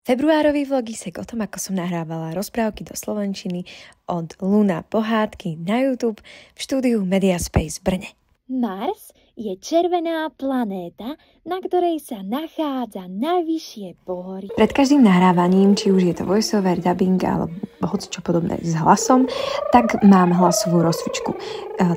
Februárový vlogisek o tom, ako som nahrávala rozprávky do slovenčiny od Luna Pohádky na YouTube v štúdiu Mediaspace v Brne. Mars je červená planéta, na ktorej sa nachádza najvyššie pohorie. Pred každým nahrávaním, či už je to voiceover, dubbing alebo hocičo podobné s hlasom, tak mám hlasovú rozcvičku.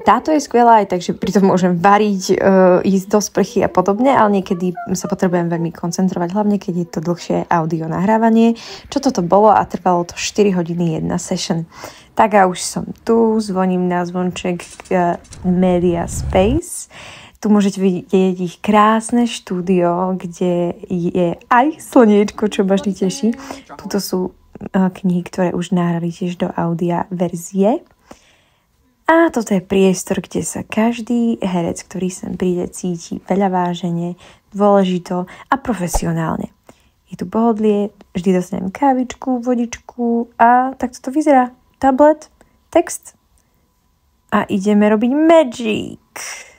Táto je skvelá aj tak, že pritom môžem variť, ísť do sprchy a podobne, ale niekedy sa potrebujem veľmi koncentrovať, hlavne keď je to dlhšie audio nahrávanie. Čo toto bolo a trvalo to 4 hodiny jedna session. Tak a už som tu, zvoním na zvonček Mediaspace. Tu môžete vidieť ich krásne štúdio, kde je aj slniečko, čo ma vždy teší. Tuto sú knihy, ktoré už nahrali tiež do audia verzie. A toto je priestor, kde sa každý herec, ktorý sem príde, cíti veľa vážene, dôležito a profesionálne. Je tu pohodlie, vždy dostanem kávičku, vodičku a takto to vyzerá. Tablet, text a ideme robiť magic.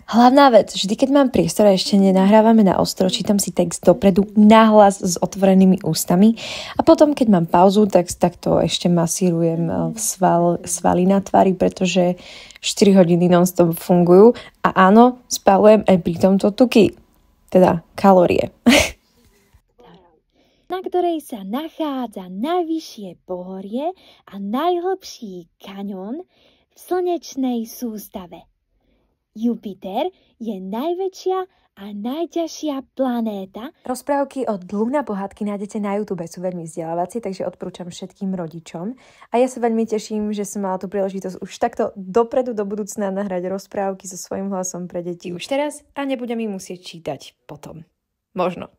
Hlavná vec, vždy keď mám priestor a ešte nenahrávame na ostro, čítam si text dopredu nahlas s otvorenými ústami a potom keď mám pauzu, tak to ešte masírujem svaly na tvári, pretože 4 hodiny non-stop fungujú a áno, spalujem aj pri tomto tuky, teda kalórie. Na ktorej sa nachádza najvyššie pohorie a najhlbší kaňon v slnečnej sústave. Jupiter je najväčšia a najťažšia planéta. Rozprávky od Luna Pohádky nájdete na YouTube, sú veľmi vzdelávacie, takže odporúčam všetkým rodičom. A ja sa veľmi teším, že som mala tú príležitosť už takto dopredu do budúcna nahrať rozprávky so svojím hlasom pre deti už teraz a nebudem im musieť čítať potom. Možno.